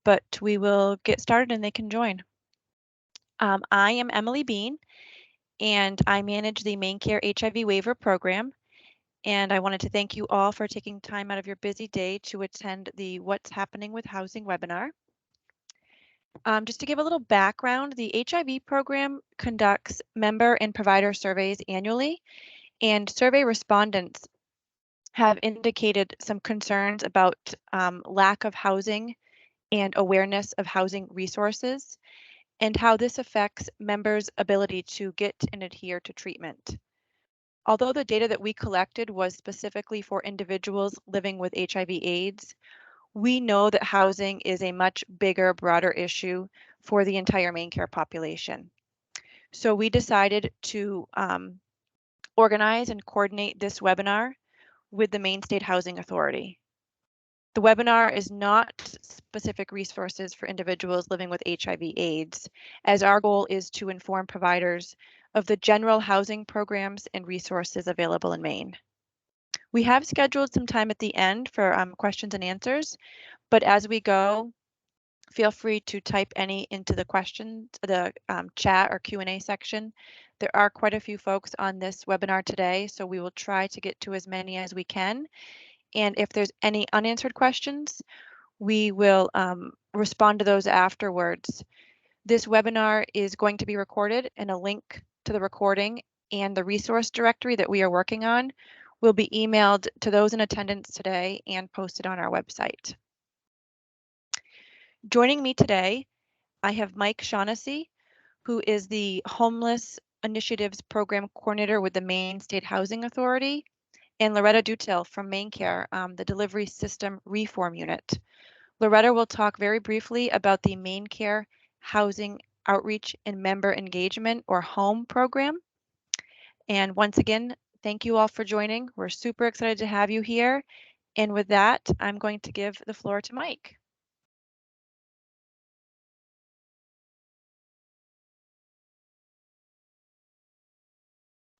but we will get started and they can join. I am Emily Bean, and I manage the Main Care HIV Waiver Program. And I wanted to thank you all for taking time out of your busy day to attend the What's Happening with Housing webinar. Just to give a little background, the HIV program conducts member and provider surveys annually, and survey respondents have indicated some concerns about lack of housing and awareness of housing resources, and how this affects members' ability to get and adhere to treatment. Although the data that we collected was specifically for individuals living with HIV/AIDS, we know that housing is a much bigger, broader issue for the entire main care population. So we decided to organize and coordinate this webinar with the Maine State Housing Authority. The webinar is not specific resources for individuals living with HIV/AIDS, as our goal is to inform providers of the general housing programs and resources available in Maine. We have scheduled some time at the end for questions and answers, but as we go, feel free to type any into the questions, the chat or Q&A section. There are quite a few folks on this webinar today, so we will try to get to as many as we can. And if there's any unanswered questions, we will respond to those afterwards. This webinar is going to be recorded, and a link to the recording and the resource directory that we are working on will be emailed to those in attendance today and posted on our website. Joining me today, I have Mike Shaughnessy, who is the Homeless Initiatives Program Coordinator with the Maine State Housing Authority, and Loretta Dutil from Maine Care, the Delivery System Reform Unit. Loretta will talk very briefly about the Maine Care Housing Outreach and Member Engagement, or HOME program. And once again, thank you all for joining. We're super excited to have you here. And with that, I'm going to give the floor to Mike.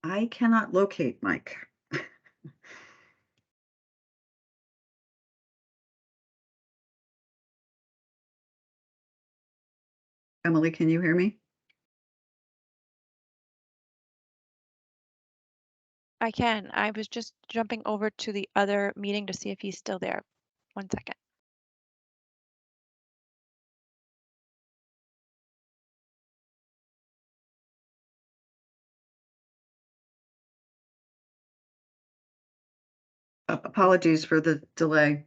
I cannot locate Mike. Emily, can you hear me? I can. I was just jumping over to the other meeting to see if he's still there. 1 second. Apologies for the delay.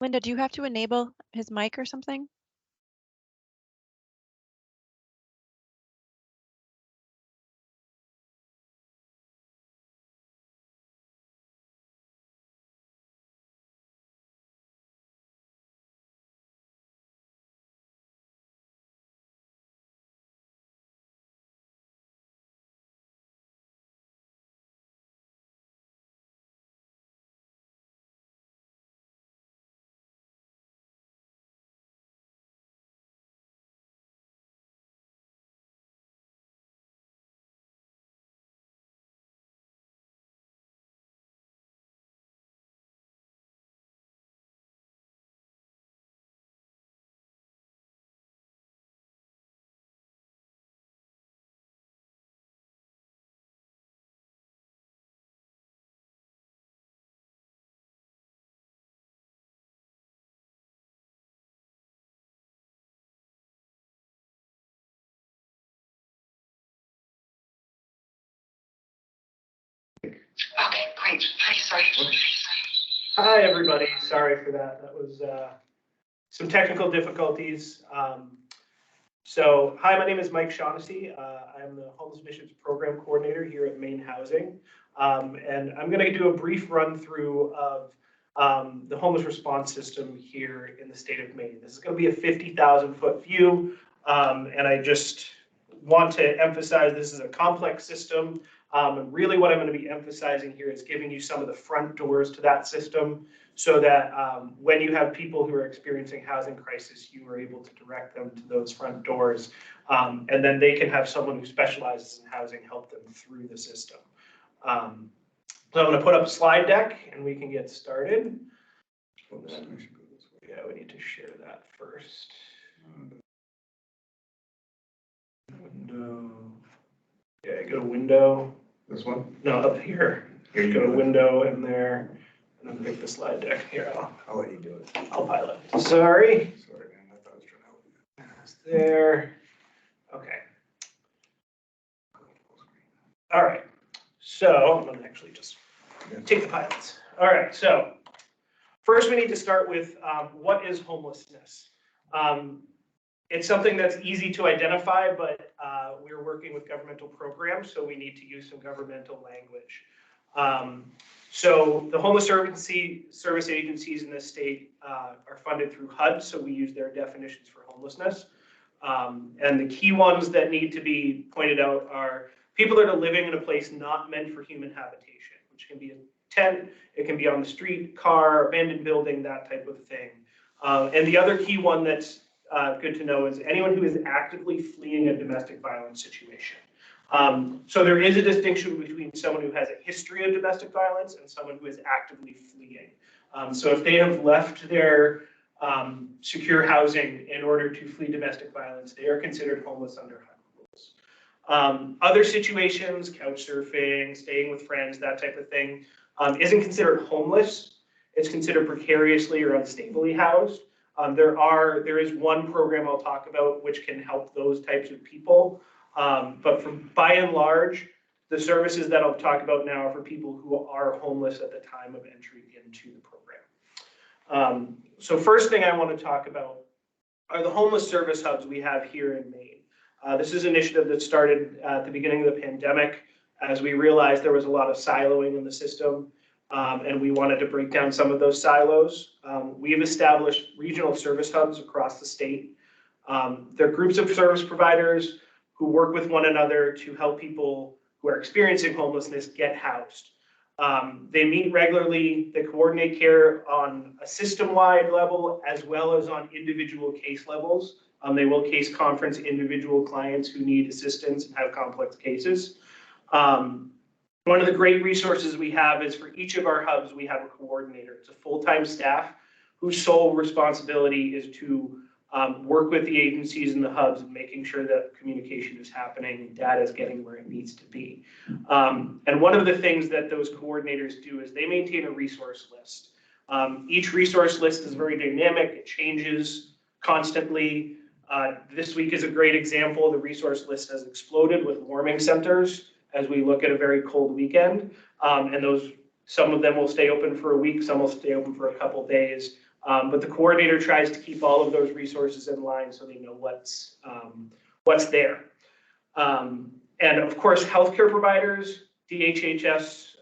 Linda, do you have to enable his mic or something? Okay, great. Hi, sorry. Hi, everybody. Sorry for that. That was some technical difficulties. Hi, my name is Mike Shaughnessy. I am the Homeless Initiatives Program Coordinator here at Maine Housing. And I'm going to do a brief run through of the homeless response system here in the state of Maine. This is going to be a 50,000-foot view. And I just want to emphasize this is a complex system. And really what I'm going to be emphasizing here is giving you some of the front doors to that system so that when you have people who are experiencing housing crisis, you are able to direct them to those front doors. And then they can have someone who specializes in housing help them through the system. So I'm going to put up a slide deck and we can get started. Yeah, we need to share that first. Window. Yeah, go to window. This one? No, up here. Here, go to window and there, and then pick the slide deck. Here, I'll let you do it. I'll pilot. Sorry. Sorry, man. I thought I was trying to help you. It's there. Okay. All right. So I'm going to actually just take the pilots. All right. So first, we need to start with what is homelessness. It's something that's easy to identify, but we're working with governmental programs, so we need to use some governmental language. So the homeless service agencies in the state are funded through HUD, so we use their definitions for homelessness. And the key ones that need to be pointed out are people that are living in a place not meant for human habitation, which can be a tent, it can be on the street, car, abandoned building, that type of thing. And the other key one that's good to know is anyone who is actively fleeing a domestic violence situation. So there is a distinction between someone who has a history of domestic violence and someone who is actively fleeing. So if they have left their secure housing in order to flee domestic violence, they are considered homeless under HUD rules. Other situations, couch surfing, staying with friends, that type of thing, isn't considered homeless. It's considered precariously or unstably housed. There is one program I'll talk about which can help those types of people. But by and large, the services that I'll talk about now are for people who are homeless at the time of entry into the program. So first thing I want to talk about are the homeless service hubs we have here in Maine. This is an initiative that started at the beginning of the pandemic as we realized there was a lot of siloing in the system. And we wanted to break down some of those silos. We've established regional service hubs across the state. They're groups of service providers who work with one another to help people who are experiencing homelessness get housed. They meet regularly, they coordinate care on a system-wide level as well as on individual case levels. They will case conference individual clients who need assistance and have complex cases. One of the great resources we have is for each of our hubs, we have a coordinator. It's a full-time staff whose sole responsibility is to work with the agencies and the hubs, making sure that communication is happening and data is getting where it needs to be. And one of the things that those coordinators do is they maintain a resource list. Each resource list is very dynamic. It changes constantly. This week is a great example. The resource list has exploded with warming centers as we look at a very cold weekend. And some of them will stay open for a week, some will stay open for a couple days. But the coordinator tries to keep all of those resources in line so they know what's there. And of course, healthcare providers, DHHS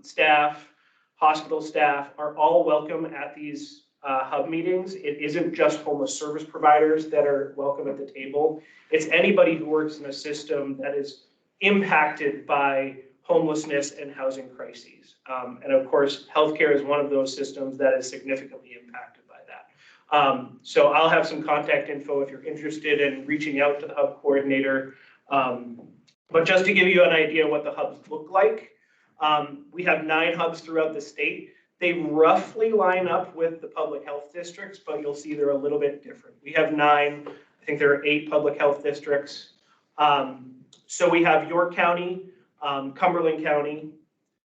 staff, hospital staff are all welcome at these hub meetings. It isn't just homeless service providers that are welcome at the table. It's anybody who works in a system that is impacted by homelessness and housing crises. And of course, healthcare is one of those systems that is significantly impacted by that. So I'll have some contact info if you're interested in reaching out to the hub coordinator. But just to give you an idea what the hubs look like, we have 9 hubs throughout the state. They roughly line up with the public health districts, but you'll see they're a little bit different. We have 9, I think there are 8 public health districts. So we have York County, Cumberland County,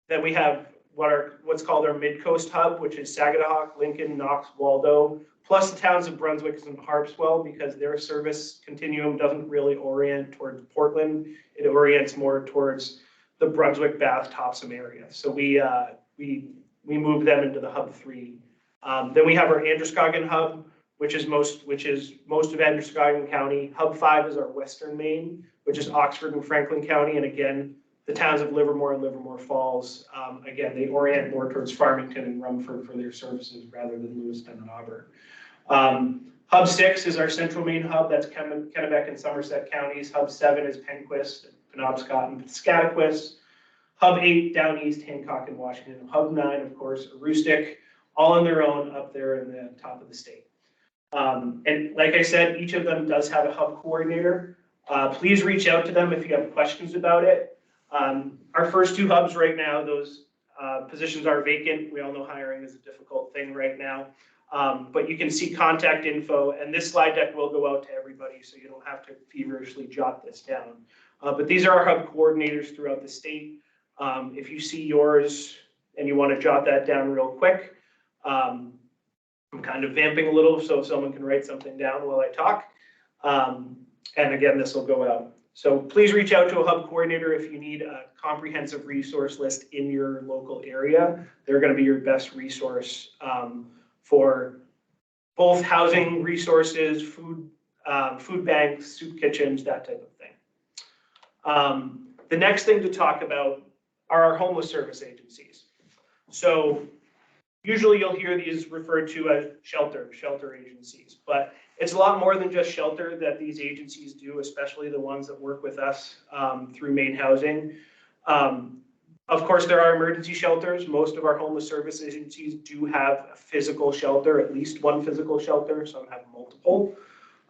then we have what's called our Mid-Coast Hub, which is Sagadahoc, Lincoln, Knox, Waldo, plus the towns of Brunswick and Harpswell, because their service continuum doesn't really orient towards Portland. It orients more towards the Brunswick, Bath, Topsom area. So we move them into the Hub 3. Then we have our Androscoggin Hub, which is most of Androscoggin County. Hub 5 is our Western Maine, which is Oxford and Franklin County, and again, the towns of Livermore and Livermore Falls, again, they orient more towards Farmington and Rumford for their services rather than Lewiston and Auburn. Hub 6 is our Central Maine hub, that's Kennebec and Somerset counties. Hub 7 is Penquist, Penobscot, and Piscataquis. Hub 8 down east, Hancock and Washington. Hub 9, of course, Aroostook, all on their own up there in the top of the state. And like I said, each of them does have a hub coordinator. Please reach out to them if you have questions about it. Our first 2 hubs right now, those positions are vacant. We all know hiring is a difficult thing right now. But you can see contact info, and this slide deck will go out to everybody, so you don't have to feverishly jot this down. But these are our hub coordinators throughout the state. If you see yours and you want to jot that down real quick, I'm kind of vamping a little so someone can write something down while I talk. And again, this will go out. So please reach out to a hub coordinator if you need a comprehensive resource list in your local area. They're going to be your best resource for both housing resources, food banks, soup kitchens, that type of thing. The next thing to talk about are our homeless service agencies. So usually you'll hear these referred to as shelter agencies, but it's a lot more than just shelter that these agencies do, especially the ones that work with us through Maine Housing. Of course, there are emergency shelters. Most of our homeless service agencies do have a physical shelter, at least one physical shelter, some have multiple.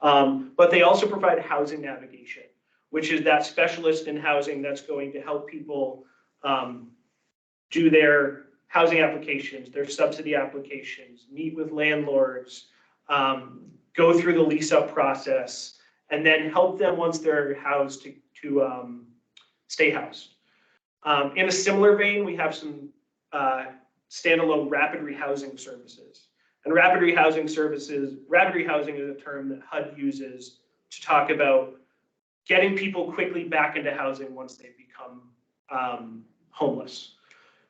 But they also provide housing navigation, which is that specialist in housing that's going to help people do their housing applications, their subsidy applications, meet with landlords, go through the lease up process, and then help them once they're housed to stay housed. In a similar vein, we have some standalone rapid rehousing services. And rapid rehousing is a term that HUD uses to talk about getting people quickly back into housing once they've become homeless.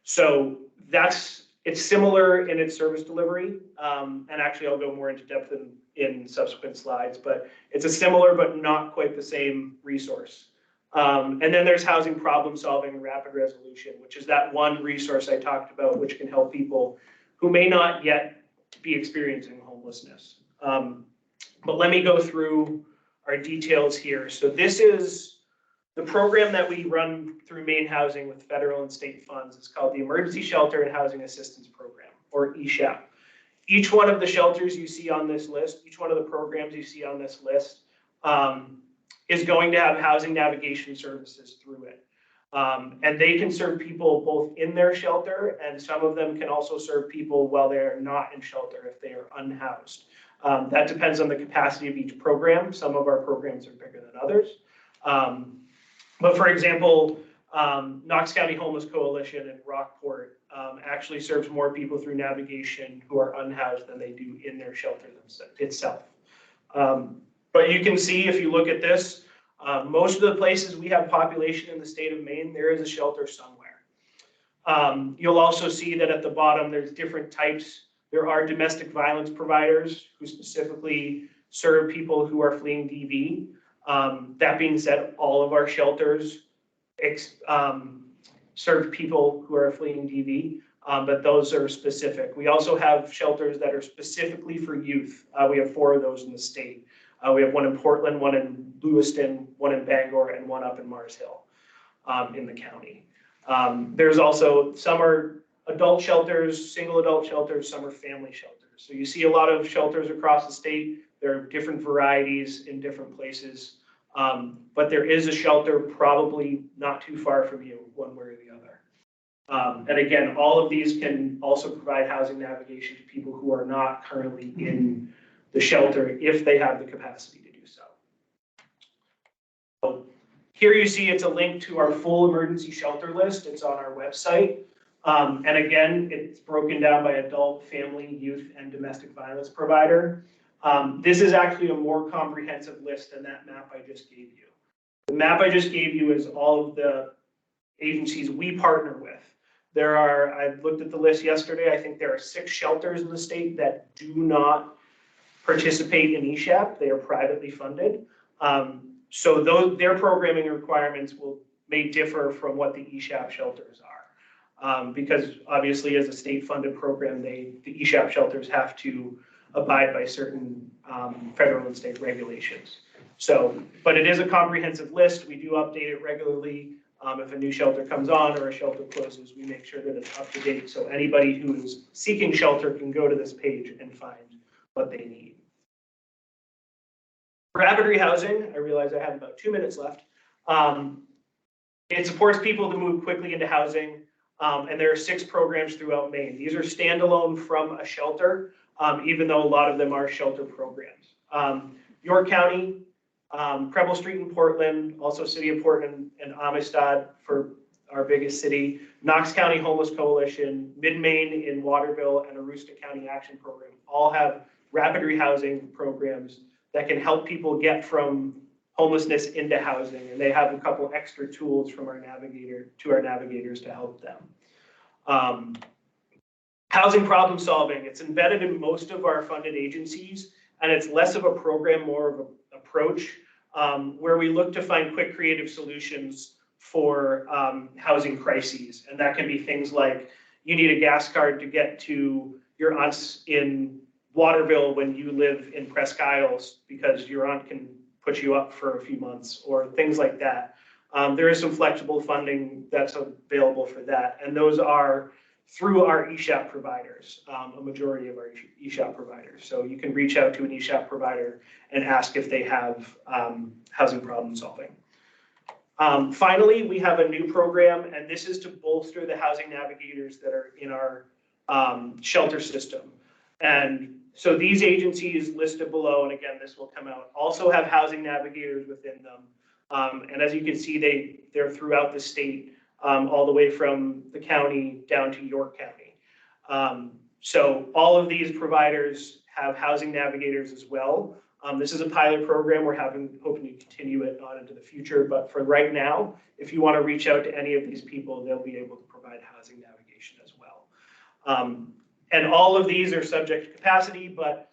So it's similar in its service delivery, and actually I'll go more into depth in subsequent slides, but it's a similar but not quite the same resource. And then there's housing problem solving, rapid resolution, which is that one resource I talked about, which can help people who may not yet be experiencing homelessness. But let me go through our details here. So this is the program that we run through Maine Housing with federal and state funds. It's called the Emergency Shelter and Housing Assistance Program, or ESHAP. Each one of the shelters you see on this list, each one of the programs you see on this list, is going to have housing navigation services through it. And they can serve people both in their shelter, and some of them can also serve people while they're not in shelter if they are unhoused. That depends on the capacity of each program. Some of our programs are bigger than others. But for example, Knox County Homeless Coalition in Rockport actually serves more people through navigation who are unhoused than they do in their shelter itself. But you can see if you look at this, most of the places we have population in the state of Maine, there is a shelter somewhere. You'll also see that at the bottom, there's different types. There are domestic violence providers who specifically serve people who are fleeing DV. That being said, all of our shelters serve people who are fleeing DV, but those are specific. We also have shelters that are specifically for youth. We have 4 of those in the state. We have one in Portland, one in Lewiston, one in Bangor, and one up in Mars Hill in the county. There's also, some are adult shelters, single adult shelters, some are family shelters. So you see a lot of shelters across the state. There are different varieties in different places, but there is a shelter probably not too far from you, one way or the other. And again, all of these can also provide housing navigation to people who are not currently in the shelter if they have the capacity to do so. So here you see it's a link to our full emergency shelter list. It's on our website. And again, it's broken down by adult, family, youth, and domestic violence provider. This is actually a more comprehensive list than that map I just gave you. The map I just gave you is all of the agencies we partner with. I looked at the list yesterday. I think there are 6 shelters in the state that do not participate in ESHAP. They are privately funded. So their programming requirements may differ from what the ESHAP shelters are. Because obviously as a state-funded program, the ESHAP shelters have to abide by certain federal and state regulations. So, but it is a comprehensive list. We do update it regularly. If a new shelter comes on or a shelter closes, we make sure that it's up to date. So anybody who is seeking shelter can go to this page and find what they need. Rapid rehousing, I realize I have about 2 minutes left. It supports people to move quickly into housing, and there are 6 programs throughout Maine. These are standalone from a shelter, even though a lot of them are shelter programs. York County, Preble Street in Portland, also City of Portland and Amistad for our biggest city, Knox County Homeless Coalition, Mid-Maine in Waterville, and Aroostook County Action Program all have rapid rehousing programs that can help people get from homelessness into housing, and they have a couple extra tools from our navigators to help them. Housing problem solving, it's embedded in most of our funded agencies, and it's less of a program, more of an approach, where we look to find quick creative solutions for housing crises. And that can be things like you need a gas card to get to your aunt's in Waterville when you live in Presque Isles because your aunt can put you up for a few months, or things like that. There is some flexible funding that's available for that, and those are through our eShop providers, a majority of our eShop providers. So you can reach out to an eShop provider and ask if they have housing problem solving. Finally, we have a new program, and this is to bolster the housing navigators that are in our shelter system. And so these agencies listed below, and again, this will come out, also have housing navigators within them. And as you can see, they're throughout the state, all the way from the county down to York County. So all of these providers have housing navigators as well. This is a pilot program. We're hoping to continue it on into the future. But for right now, if you want to reach out to any of these people, they'll be able to provide housing navigation as well. And all of these are subject to capacity, but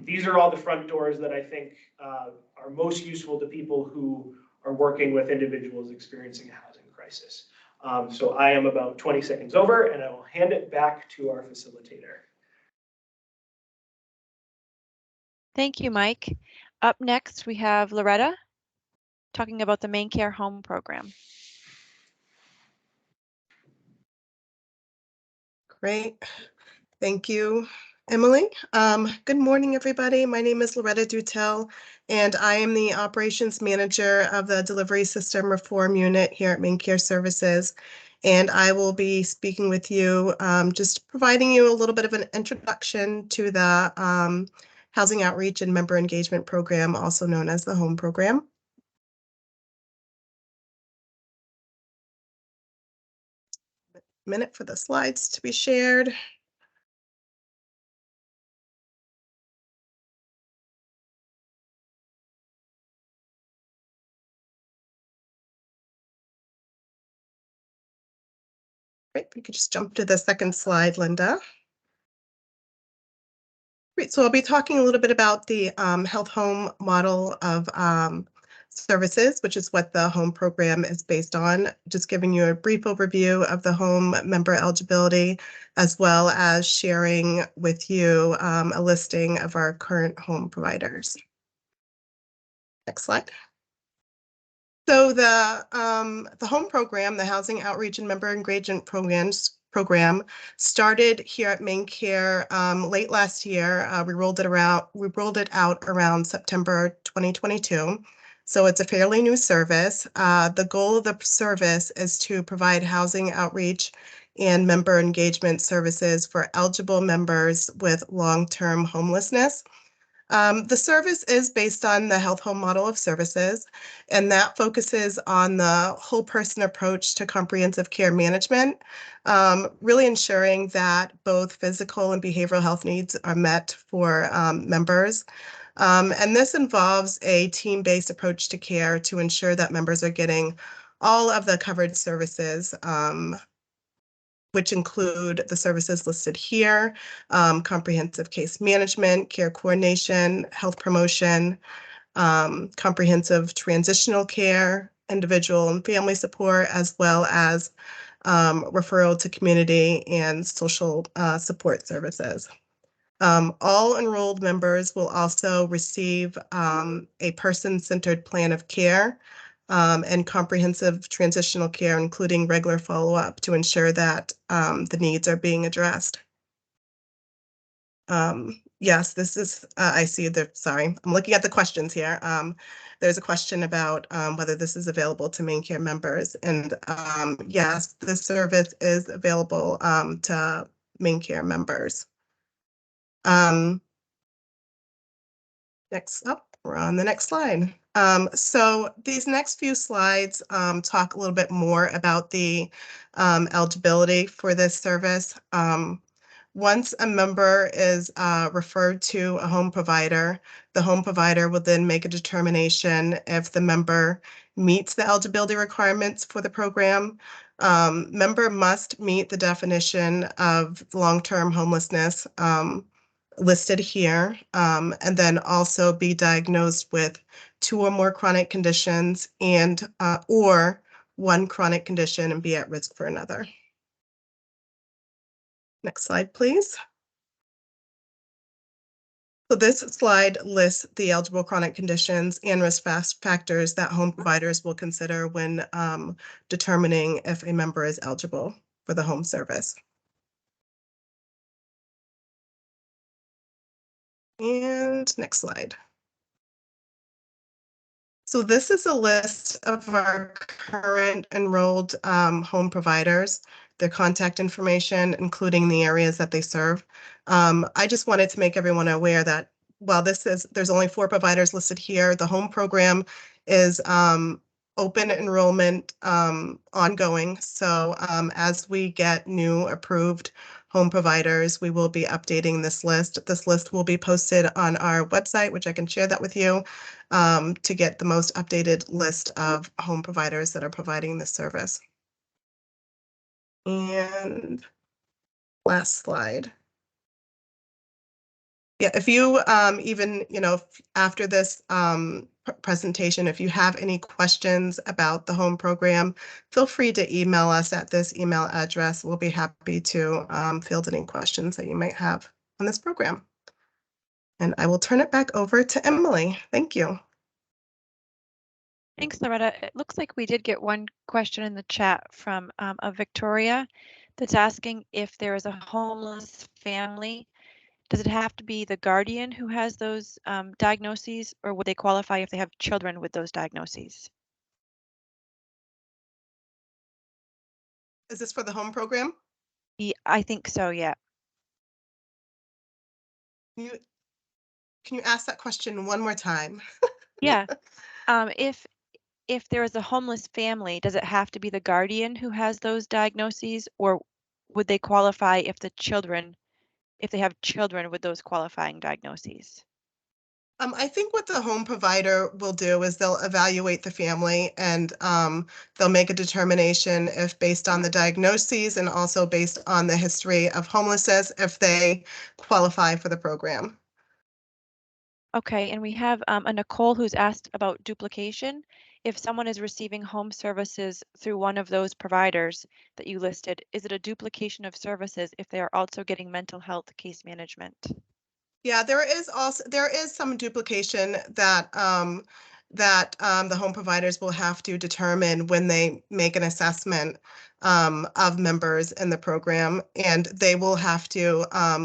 these are all the front doors that I think are most useful to people who are working with individuals experiencing a housing crisis. So I am about 20 seconds over, and I will hand it back to our facilitator. Thank you, Mike. Up next, we have Loretta talking about the Maine Care Home Program. Great. Thank you, Emily. Good morning, everybody. My name is Loretta Dutel, and I am the Operations Manager of the Delivery System Reform Unit here at Maine Care Services. And I will be speaking with you, just providing you a little bit of an introduction to the Housing Outreach and Member Engagement Program, also known as the HOME Program. Minute for the slides to be shared. Great, we could just jump to the second slide, Linda. Great, so I'll be talking a little bit about the health home model of services, which is what the HOME program is based on. Just giving you a brief overview of the HOME member eligibility, as well as sharing with you a listing of our current HOME providers. Next slide. So the HOME program, the Housing Outreach and Member Engagement program started here at Maine Care late last year. We rolled it out around September 2022. So it's a fairly new service. The goal of the service is to provide housing outreach and member engagement services for eligible members with long-term homelessness. The service is based on the health home model of services, and that focuses on the whole person approach to comprehensive care management, really ensuring that both physical and behavioral health needs are met for members. And this involves a team-based approach to care to ensure that members are getting all of the covered services, which include the services listed here, comprehensive case management, care coordination, health promotion, comprehensive transitional care, individual and family support, as well as referral to community and social support services. All enrolled members will also receive a person-centered plan of care and comprehensive transitional care, including regular follow-up to ensure that the needs are being addressed. Yes, this is, I see sorry, I'm looking at the questions here. There's a question about whether this is available to main care members. And yes, this service is available to main care members. Next up, we're on the next slide. So these next few slides talk a little bit more about the eligibility for this service. Once a member is referred to a home provider, the home provider will then make a determination if the member meets the eligibility requirements for the program. Member must meet the definition of long-term homelessness listed here, and then also be diagnosed with 2 or more chronic conditions and or 1 chronic condition and be at risk for another. Next slide, please. So this slide lists the eligible chronic conditions and risk factors that home providers will consider when determining if a member is eligible for the home service. And next slide. So this is a list of our current enrolled home providers, their contact information, including the areas that they serve. I just wanted to make everyone aware that while there's only 4 providers listed here, the home program is open enrollment ongoing. So as we get new approved home providers, we will be updating this list. This list will be posted on our website, which I can share that with you, to get the most updated list of home providers that are providing this service. And last slide. Yeah, if you even, after this presentation, if you have any questions about the home program, feel free to email us at this email address. We'll be happy to field any questions that you might have on this program. And I will turn it back over to Emily. Thank you. Thanks, Loretta. It looks like we did get one question in the chat from a Victoria that's asking if there is a homeless family. Does it have to be the guardian who has those diagnoses, or would they qualify if they have children with those diagnoses? Is this for the home program? Yeah, I think so, yeah. Can you ask that question one more time? Yeah. If there is a homeless family, does it have to be the guardian who has those diagnoses, or would they qualify if they have children with those qualifying diagnoses? I think what the home provider will do is they'll evaluate the family and they'll make a determination if based on the diagnoses and also based on the history of homelessness, if they qualify for the program. Okay, and we have a Nicole who's asked about duplication. If someone is receiving home services through one of those providers that you listed, is it a duplication of services if they are also getting mental health case management? Yeah, there is some duplication that the home providers will have to determine when they make an assessment of members in the program, and they will have to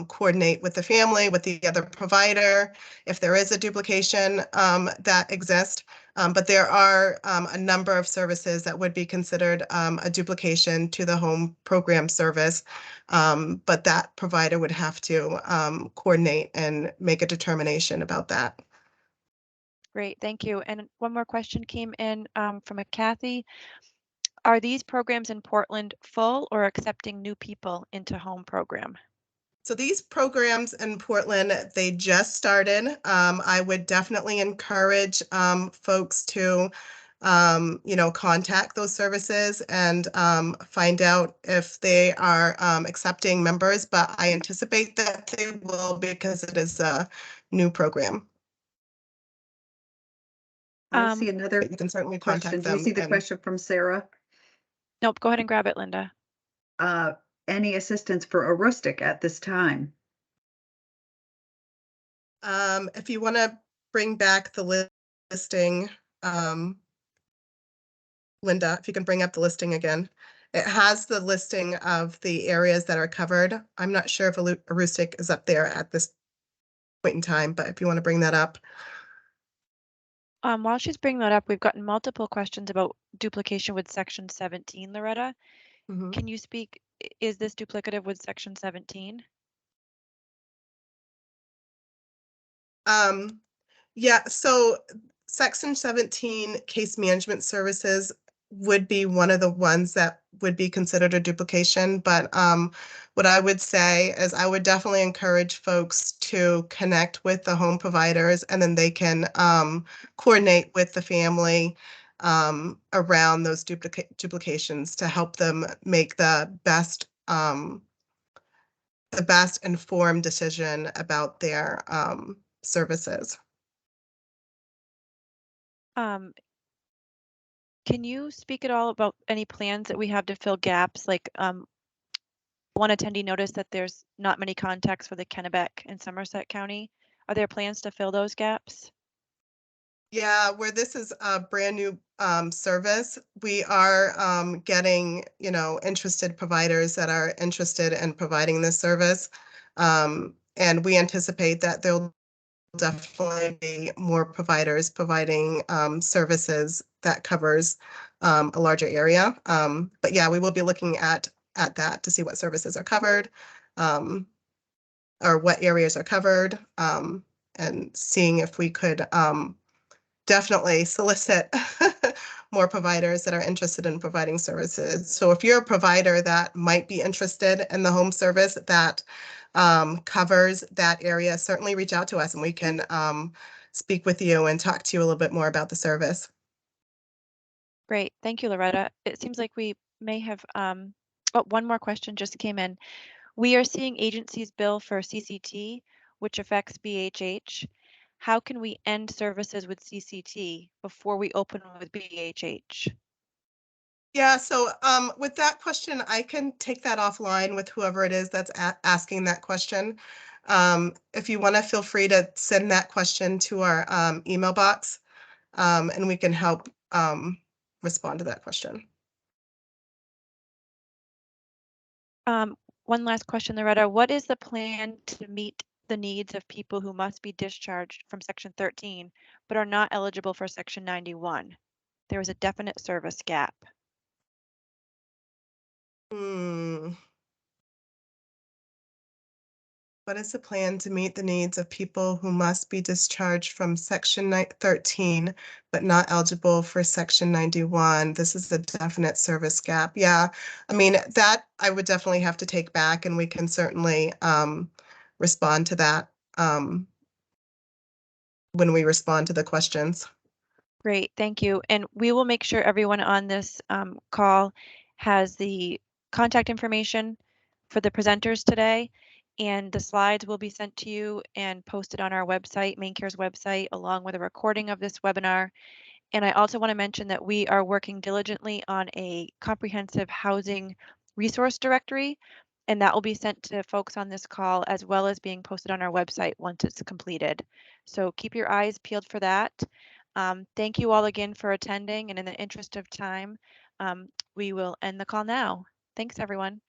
coordinate with the family, with the other provider, if there is a duplication that exists. But there are a number of services that would be considered a duplication to the home program service. But that provider would have to coordinate and make a determination about that. Great, thank you. And one more question came in from a Kathy. Are these programs in Portland full or accepting new people into home program? So these programs in Portland, they just started. I would definitely encourage folks to contact those services and find out if they are accepting members, but I anticipate that they will because it is a new program. I see another You can certainly question. contact Do you them. see the question from Sarah? Nope, go ahead and grab it, Linda. Any assistance for a rustic at this time? If you want to bring back the listing, Linda, if you can bring up the listing again. It has the listing of the areas that are covered. I'm not sure if a Aroostook is up there at this point in time, but if you want to bring that up. While she's bringing that up, we've gotten multiple questions about duplication with section 17, Loretta. Mhm. Can you speak, is this duplicative with section 17? Yeah, so section 17 case management services would be one of the ones that would be considered a duplication. But what I would say is I would definitely encourage folks to connect with the home providers, and then they can coordinate with the family around those duplications to help them make the best informed decision about their services. Can you speak at all about any plans that we have to fill gaps? Like one attendee noticed that there's not many contacts for the Kennebec and Somerset County. Are there plans to fill those gaps? Yeah, where this is a brand new service, we are getting, interested providers that are interested in providing this service. And we anticipate that there'll definitely be more providers providing services that covers a larger area. But yeah, we will be looking at that to see what services are covered, or what areas are covered, and seeing if we could definitely solicit more providers that are interested in providing services. So if you're a provider that might be interested in the home service that covers that area, certainly reach out to us and we can speak with you and talk to you a little bit more about the service. Great, thank you, Loretta. It seems like we may have, oh, one more question just came in. We are seeing agencies bill for CCT, which affects BHH. How can we end services with CCT before we open with BHH? Yeah, so with that question, I can take that offline with whoever it is that's asking that question. If you want to, feel free to send that question to our email box, and we can help respond to that question. One last question, Loretta. What is the plan to meet the needs of people who must be discharged from Section 13 but are not eligible for Section 91? There is a definite service gap. What is the plan to meet the needs of people who must be discharged from Section 13 but not eligible for Section 91? This is a definite service gap. Yeah, I mean, that I would definitely have to take back, and we can certainly respond to that when we respond to the questions. Great, thank you. And we will make sure everyone on this call has the contact information for the presenters today, and the slides will be sent to you and posted on our website, MaineCare's website, along with a recording of this webinar. And I also want to mention that we are working diligently on a comprehensive housing resource directory, and that will be sent to folks on this call as well as being posted on our website once it's completed. So keep your eyes peeled for that. Thank you all again for attending, and in the interest of time, we will end the call now. Thanks, everyone.